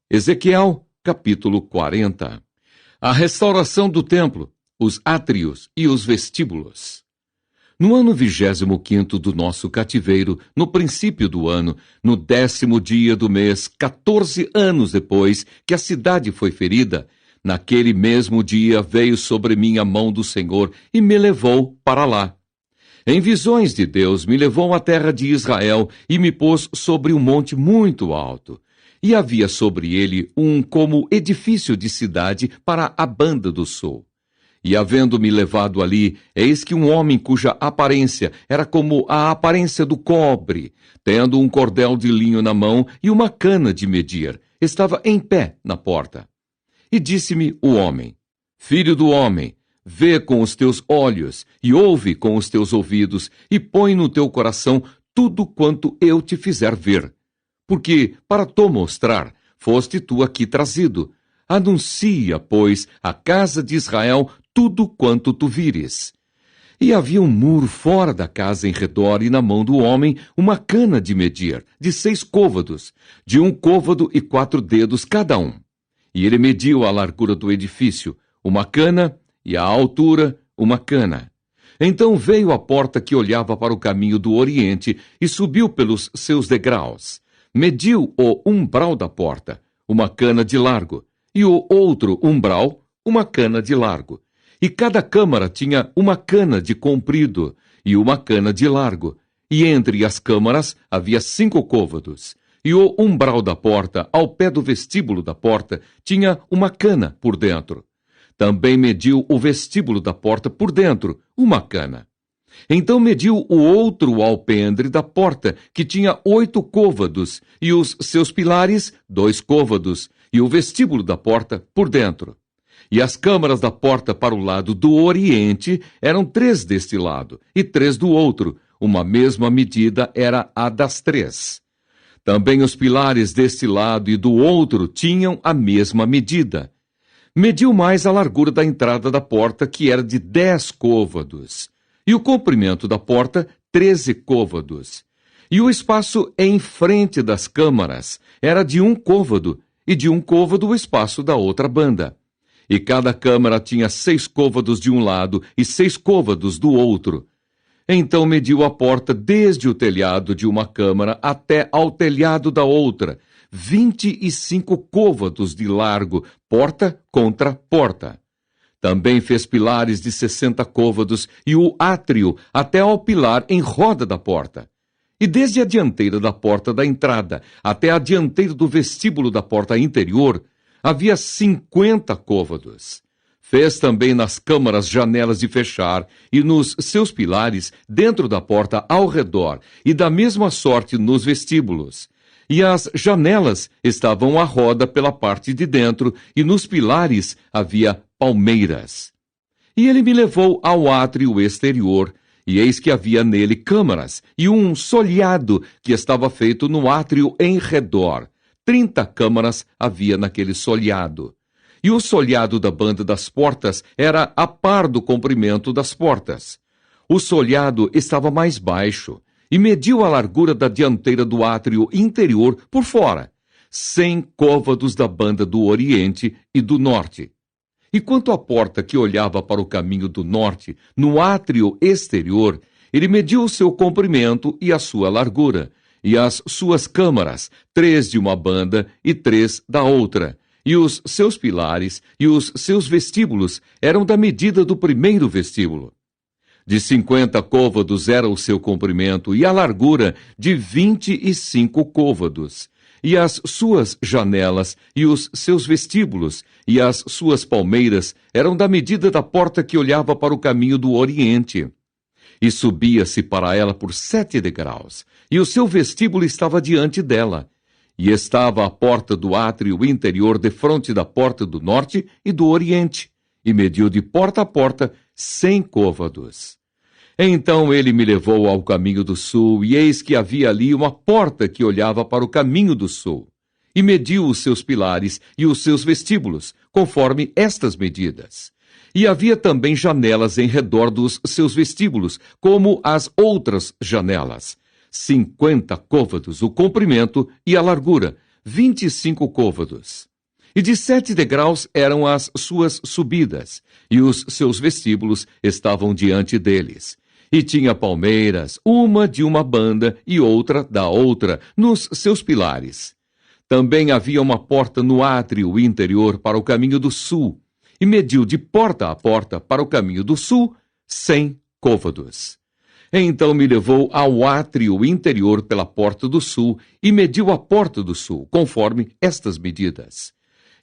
Ezequiel, capítulo 40. A restauração do templo, os átrios e os vestíbulos. No ano 25º do nosso cativeiro, no princípio do ano, no 10º dia do mês, 14 anos depois que a cidade foi ferida, naquele mesmo dia veio sobre mim a mão do Senhor e me levou para lá. Em visões de Deus, me levou à terra de Israel e me pôs sobre um monte muito alto. E havia sobre ele como edifício de cidade para a banda do sul. E havendo-me levado ali, eis que um homem cuja aparência era como a aparência do cobre, tendo um cordel de linho na mão e uma cana de medir, estava em pé na porta. E disse-me o homem: Filho do homem, vê com os teus olhos e ouve com os teus ouvidos e põe no teu coração tudo quanto eu te fizer ver. Porque, para te mostrar, foste tu aqui trazido. Anuncia, pois, à casa de Israel tudo quanto tu vires. E havia um muro fora da casa em redor, e na mão do homem uma cana de medir, de 6 côvados, de 1 côvado e 4 dedos cada um. E ele mediu a largura do edifício, uma cana, e a altura, uma cana. Então veio à porta que olhava para o caminho do oriente, e subiu pelos seus degraus. Mediu o umbral da porta, uma cana de largo, e o outro umbral, uma cana de largo. E cada câmara tinha uma cana de comprido e uma cana de largo. E entre as câmaras havia 5 côvados. E o umbral da porta, ao pé do vestíbulo da porta, tinha uma cana por dentro. Também mediu o vestíbulo da porta por dentro, uma cana. Então mediu o outro alpendre da porta, que tinha 8 côvados, e os seus pilares, 2 côvados, e o vestíbulo da porta por dentro. E as câmaras da porta para o lado do oriente eram 3 deste lado, e 3 do outro. Uma mesma medida era a das 3. Também os pilares deste lado e do outro tinham a mesma medida. Mediu mais a largura da entrada da porta, que era de 10 côvados, e o comprimento da porta, 13 côvados. E o espaço em frente das câmaras era de 1 côvado, e de 1 côvado o espaço da outra banda. E cada câmara tinha 6 côvados de um lado e 6 côvados do outro. Então mediu a porta desde o telhado de uma câmara até ao telhado da outra, 25 côvados de largo, porta contra porta. Também fez pilares de 60 côvados e o átrio até ao pilar em roda da porta. E desde a dianteira da porta da entrada até a dianteira do vestíbulo da porta interior, havia 50 côvados. Fez também nas câmaras janelas de fechar, e nos seus pilares, dentro da porta ao redor, e da mesma sorte nos vestíbulos. E as janelas estavam à roda pela parte de dentro, e nos pilares havia palmeiras. E ele me levou ao átrio exterior, e eis que havia nele câmaras, e um solhado que estava feito no átrio em redor. 30 câmaras havia naquele solhado. E o solhado da banda das portas era a par do comprimento das portas. O solhado estava mais baixo, e mediu a largura da dianteira do átrio interior por fora, 100 côvados da banda do oriente e do norte. E quanto à porta que olhava para o caminho do norte, no átrio exterior, ele mediu o seu comprimento e a sua largura, e as suas câmaras, 3 de uma banda e 3 da outra, e os seus pilares e os seus vestíbulos eram da medida do primeiro vestíbulo. De 50 côvados era o seu comprimento, e a largura de 25 côvados. E as suas janelas e os seus vestíbulos e as suas palmeiras eram da medida da porta que olhava para o caminho do oriente. E subia-se para ela por 7 degraus, e o seu vestíbulo estava diante dela. E estava a porta do átrio interior defronte da porta do norte e do oriente, e mediu de porta a porta 100 côvados. Então ele me levou ao caminho do sul, e eis que havia ali uma porta que olhava para o caminho do sul. E mediu os seus pilares e os seus vestíbulos, conforme estas medidas. E havia também janelas em redor dos seus vestíbulos, como as outras janelas. 50 côvados o comprimento e a largura, 25 côvados. E de 7 degraus eram as suas subidas, e os seus vestíbulos estavam diante deles. E tinha palmeiras, uma de uma banda e outra da outra, nos seus pilares. Também havia uma porta no átrio interior para o caminho do sul, e mediu de porta a porta para o caminho do sul 100 côvados. Então me levou ao átrio interior pela porta do sul, e mediu a porta do sul, conforme estas medidas.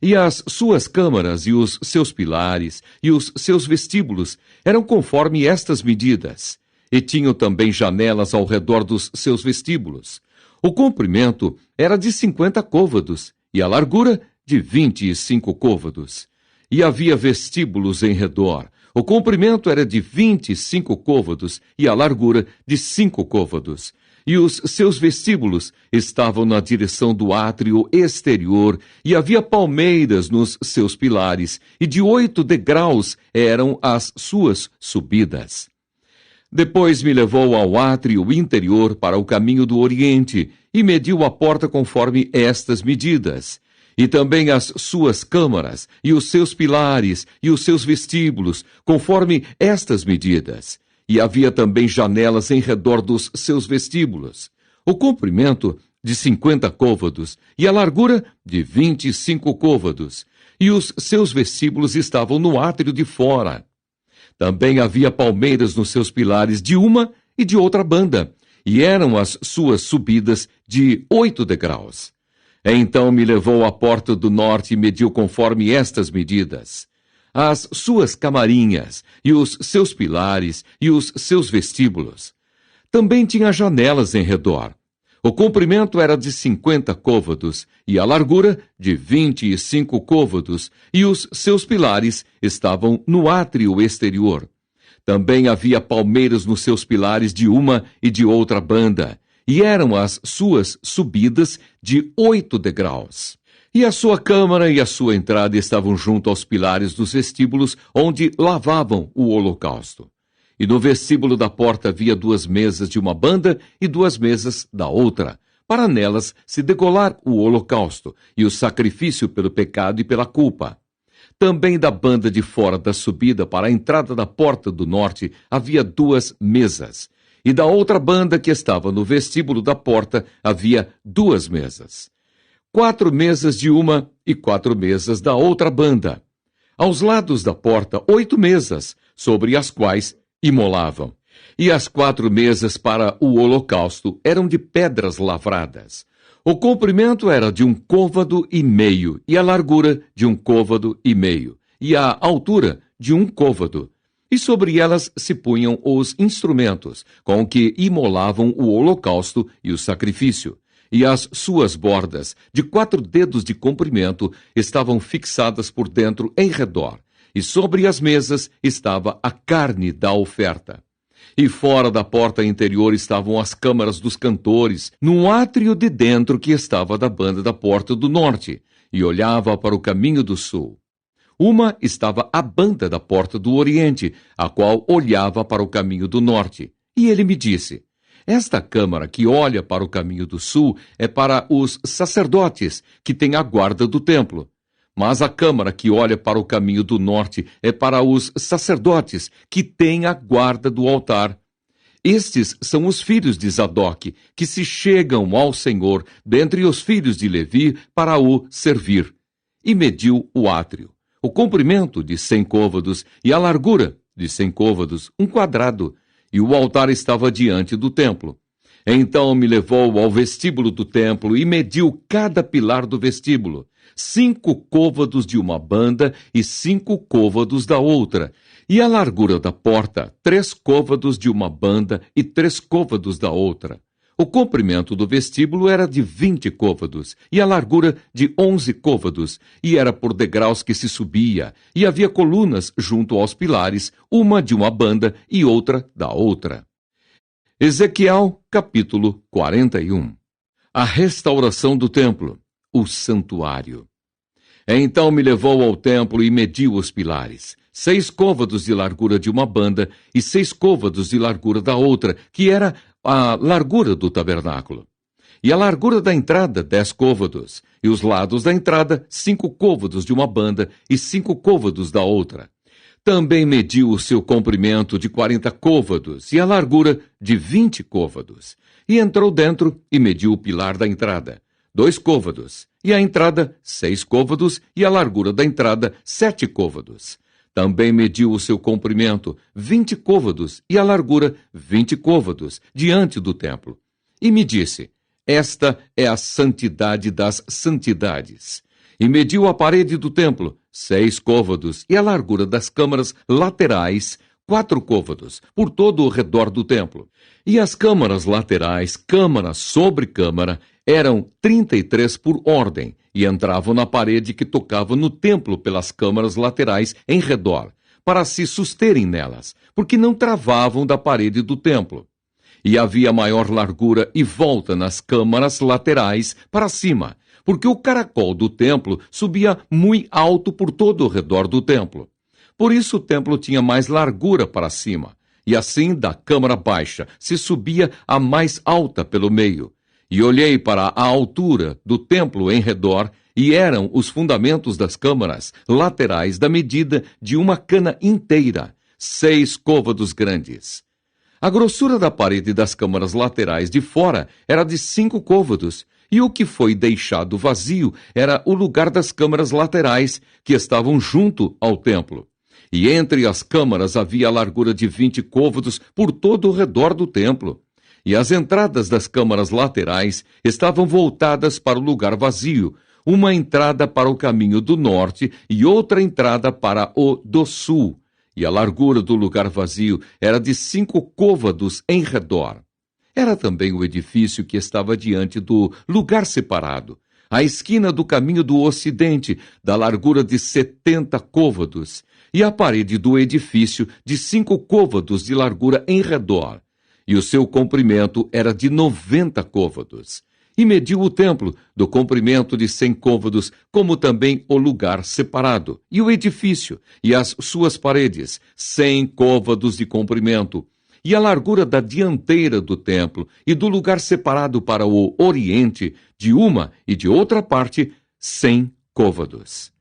E as suas câmaras e os seus pilares e os seus vestíbulos eram conforme estas medidas, e tinham também janelas ao redor dos seus vestíbulos. O comprimento era de 50 côvados, e a largura de 25 côvados. E havia vestíbulos em redor. O comprimento era de 25 côvados, e a largura de 5 côvados. E os seus vestíbulos estavam na direção do átrio exterior, e havia palmeiras nos seus pilares, e de 8 degraus eram as suas subidas. Depois me levou ao átrio interior para o caminho do oriente, e mediu a porta conforme estas medidas, e também as suas câmaras, e os seus pilares, e os seus vestíbulos, conforme estas medidas. E havia também janelas em redor dos seus vestíbulos. O comprimento de 50 côvados, e a largura de 25 côvados, e os seus vestíbulos estavam no átrio de fora. Também havia palmeiras nos seus pilares de uma e de outra banda, e eram as suas subidas de 8 degraus. Então me levou à porta do norte e mediu conforme estas medidas. As suas camarinhas, e os seus pilares, e os seus vestíbulos. Também tinha janelas em redor. O comprimento era de 50 côvados, e a largura de 25 côvados, e os seus pilares estavam no átrio exterior. Também havia palmeiras nos seus pilares de uma e de outra banda, e eram as suas subidas de 8 degraus. E a sua câmara e a sua entrada estavam junto aos pilares dos vestíbulos, onde lavavam o holocausto. E no vestíbulo da porta havia 2 mesas de uma banda e 2 mesas da outra, para nelas se degolar o holocausto e o sacrifício pelo pecado e pela culpa. Também da banda de fora da subida para a entrada da porta do norte havia 2 mesas, e da outra banda que estava no vestíbulo da porta havia 2 mesas. 4 mesas de uma e 4 mesas da outra banda. Aos lados da porta 8 mesas, sobre as quais imolavam. E as 4 mesas para o holocausto eram de pedras lavradas. O comprimento era de 1 côvado e meio, e a largura de 1 côvado e meio, e a altura de 1 côvado. E sobre elas se punham os instrumentos, com que imolavam o holocausto e o sacrifício. E as suas bordas, de 4 dedos de comprimento, estavam fixadas por dentro em redor, e sobre as mesas estava a carne da oferta. E fora da porta interior estavam as câmaras dos cantores, num átrio de dentro que estava da banda da porta do norte, e olhava para o caminho do sul. Uma estava à banda da porta do oriente, a qual olhava para o caminho do norte. E ele me disse: esta câmara que olha para o caminho do sul é para os sacerdotes, que têm a guarda do templo. Mas a câmara que olha para o caminho do norte é para os sacerdotes, que têm a guarda do altar. Estes são os filhos de Zadok, que se chegam ao Senhor dentre os filhos de Levi para o servir. E mediu o átrio, o comprimento de 100 côvados e a largura de 100 côvados, 1 quadrado, e o altar estava diante do templo. Então me levou ao vestíbulo do templo e mediu cada pilar do vestíbulo, 5 côvados de uma banda e 5 côvados da outra, e a largura da porta, 3 côvados de uma banda e 3 côvados da outra. O comprimento do vestíbulo era de 20 côvados, e a largura de 11 côvados, e era por degraus que se subia, e havia colunas junto aos pilares, uma de uma banda e outra da outra. Ezequiel, capítulo 41. A restauração do templo, o santuário. Então me levou ao templo e mediu os pilares, 6 côvados de largura de uma banda e 6 côvados de largura da outra, que era a largura do tabernáculo. e a largura da entrada 10 côvados, e os lados da entrada 5 côvados de uma banda e 5 côvados da outra. Também mediu o seu comprimento de 40 côvados e a largura de 20 côvados. E entrou dentro e mediu o pilar da entrada, 2 côvados, e a entrada 6 côvados e a largura da entrada 7 côvados. Também mediu o seu comprimento 20 côvados e a largura 20 côvados diante do templo. E me disse: esta é a santidade das santidades. E mediu a parede do templo 6 côvados e a largura das câmaras laterais 4 côvados, por todo o redor do templo. E as câmaras laterais, câmara sobre câmara, eram 33 por ordem, e entravam na parede que tocava no templo pelas câmaras laterais em redor, para se susterem nelas, porque não travavam da parede do templo. E havia maior largura e volta nas câmaras laterais para cima, porque o caracol do templo subia muito alto por todo o redor do templo. Por isso o templo tinha mais largura para cima, e assim da câmara baixa se subia a mais alta pelo meio. E olhei para a altura do templo em redor, e eram os fundamentos das câmaras laterais da medida de uma cana inteira, 6 côvados grandes. A grossura da parede das câmaras laterais de fora era de 5 côvados, e o que foi deixado vazio era o lugar das câmaras laterais, que estavam junto ao templo. E entre as câmaras havia a largura de 20 côvados por todo o redor do templo. E as entradas das câmaras laterais estavam voltadas para o lugar vazio, uma entrada para o caminho do norte e outra entrada para o do sul. E a largura do lugar vazio era de 5 côvados em redor. Era também o edifício que estava diante do lugar separado, à esquina do caminho do ocidente, da largura de 70 côvados, e a parede do edifício de 5 côvados de largura em redor. E o seu comprimento era de 90 côvados. E mediu o templo do comprimento de 100 côvados, como também o lugar separado, e o edifício, e as suas paredes, 100 côvados de comprimento, e a largura da dianteira do templo, e do lugar separado para o oriente, de uma e de outra parte, 100 côvados.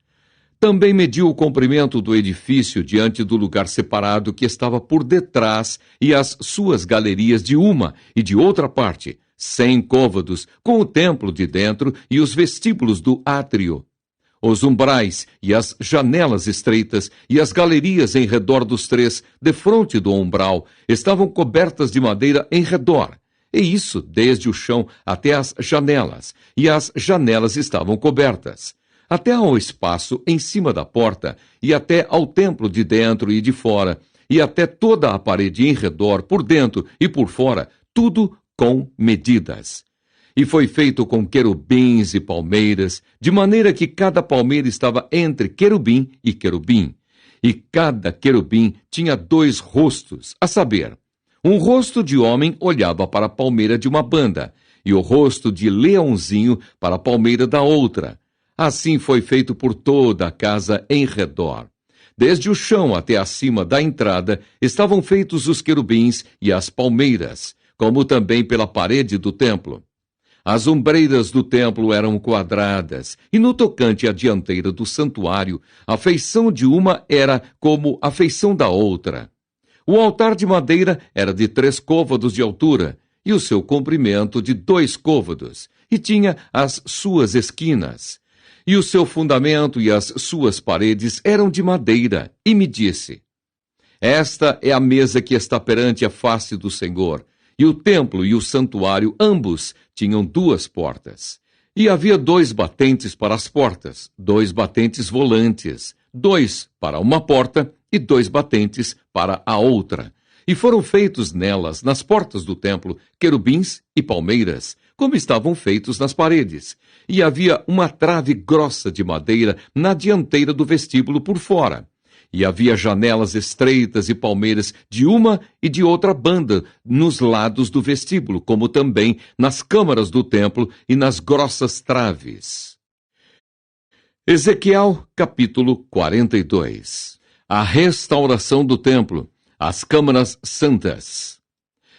Também mediu o comprimento do edifício diante do lugar separado que estava por detrás e as suas galerias de uma e de outra parte, 100 côvados, com o templo de dentro e os vestíbulos do átrio. Os umbrais e as janelas estreitas e as galerias em redor dos três, defronte do umbral, estavam cobertas de madeira em redor. E isso desde o chão até as janelas, e as janelas estavam cobertas. Até ao espaço em cima da porta, e até ao templo de dentro e de fora, e até toda a parede em redor, por dentro e por fora, tudo com medidas. E foi feito com querubins e palmeiras, de maneira que cada palmeira estava entre querubim e querubim. E cada querubim tinha 2 rostos, a saber, um rosto de homem olhava para a palmeira de uma banda, e o rosto de leãozinho para a palmeira da outra. Assim foi feito por toda a casa em redor. Desde o chão até acima da entrada estavam feitos os querubins e as palmeiras, como também pela parede do templo. As ombreiras do templo eram quadradas, e no tocante à dianteira do santuário, a feição de uma era como a feição da outra. O altar de madeira era de 3 côvados de altura, e o seu comprimento de 2 côvados, e tinha as suas esquinas. E o seu fundamento e as suas paredes eram de madeira, e me disse: esta é a mesa que está perante a face do Senhor. E o templo e o santuário, ambos, tinham 2 portas. E havia 2 batentes para as portas, 2 batentes volantes, 2 para uma porta e 2 batentes para a outra. E foram feitos nelas, nas portas do templo, querubins e palmeiras, como estavam feitos nas paredes. E havia uma trave grossa de madeira na dianteira do vestíbulo por fora. E havia janelas estreitas e palmeiras de uma e de outra banda nos lados do vestíbulo, como também nas câmaras do templo e nas grossas traves. Ezequiel, capítulo 42. A restauração do templo, as câmaras santas.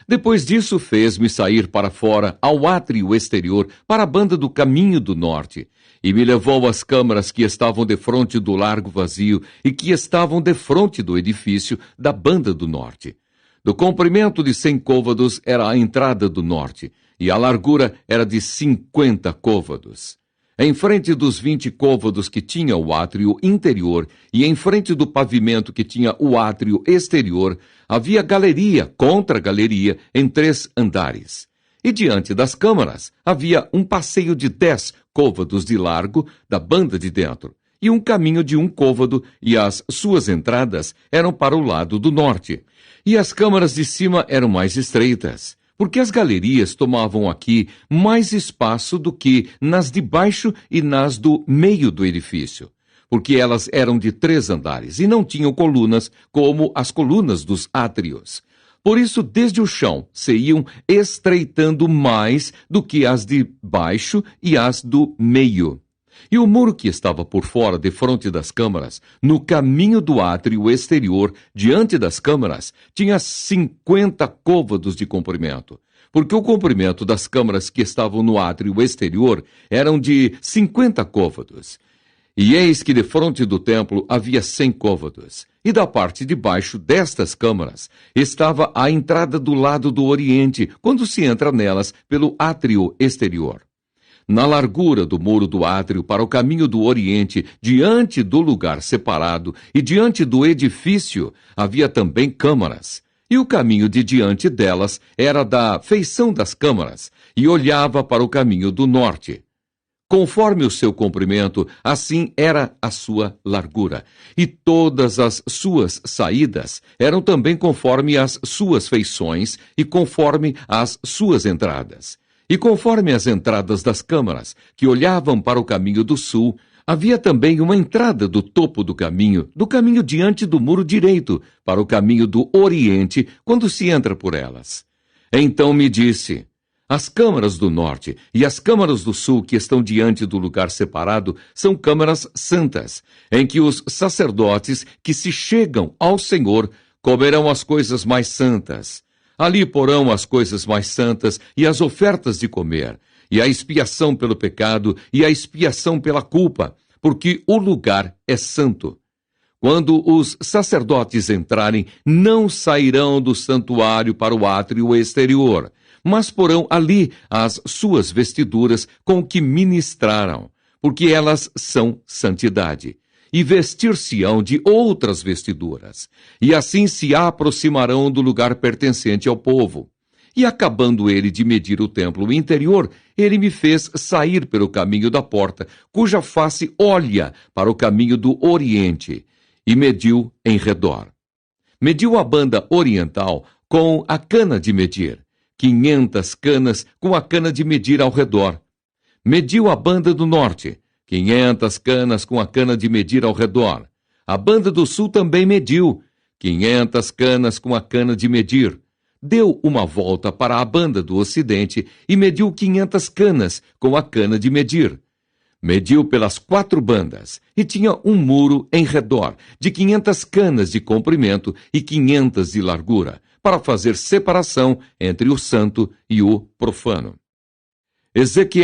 Depois disso, fez-me sair para fora, ao átrio exterior, para a banda do caminho do norte, e me levou às câmaras que estavam defronte do largo vazio e que estavam defronte do edifício da banda do norte. Do comprimento de 100 côvados era a entrada do norte, e a largura era de 50 côvados. Em frente dos 20 côvados que tinha o átrio interior e em frente do pavimento que tinha o átrio exterior, havia galeria contra galeria em 3 andares. E diante das câmaras havia um passeio de 10 côvados de largo da banda de dentro, e um caminho de 1 côvado, e as suas entradas eram para o lado do norte. E as câmaras de cima eram mais estreitas, porque as galerias tomavam aqui mais espaço do que nas de baixo e nas do meio do edifício, porque elas eram de 3 andares e não tinham colunas como as colunas dos átrios. Por isso, desde o chão, se iam estreitando mais do que as de baixo e as do meio. E o muro que estava por fora, defronte das câmaras, no caminho do átrio exterior, diante das câmaras, tinha 50 côvados de comprimento, porque o comprimento das câmaras que estavam no átrio exterior eram de 50 côvados. E eis que defronte do templo havia 100 côvados, e da parte de baixo destas câmaras estava a entrada do lado do oriente, quando se entra nelas pelo átrio exterior. Na largura do muro do átrio para o caminho do oriente, diante do lugar separado e diante do edifício, havia também câmaras. E o caminho de diante delas era da feição das câmaras, e olhava para o caminho do norte. Conforme o seu comprimento, assim era a sua largura. E todas as suas saídas eram também conforme as suas feições e conforme as suas entradas. E conforme as entradas das câmaras, que olhavam para o caminho do sul, havia também uma entrada do topo do caminho diante do muro direito, para o caminho do oriente, quando se entra por elas. Então me disse: as câmaras do norte e as câmaras do sul que estão diante do lugar separado são câmaras santas, em que os sacerdotes que se chegam ao Senhor comerão as coisas mais santas. Ali porão as coisas mais santas e as ofertas de comer, e a expiação pelo pecado e a expiação pela culpa, porque o lugar é santo. Quando os sacerdotes entrarem, não sairão do santuário para o átrio exterior, mas porão ali as suas vestiduras com que ministraram, porque elas são santidade. E vestir-se-ão de outras vestiduras, e assim se aproximarão do lugar pertencente ao povo. E acabando ele de medir o templo interior, ele me fez sair pelo caminho da porta, cuja face olha para o caminho do oriente, e mediu em redor. Mediu a banda oriental com a cana de medir, 500 canas com a cana de medir ao redor. Mediu a banda do norte, 500 canas com a cana de medir ao redor. A banda do sul também mediu, 500 canas com a cana de medir. Deu uma volta para a banda do ocidente e mediu 500 canas com a cana de medir. Mediu pelas 4 bandas e tinha um muro em redor, de 500 canas de comprimento e 500 de largura, para fazer separação entre o santo e o profano. Ezequiel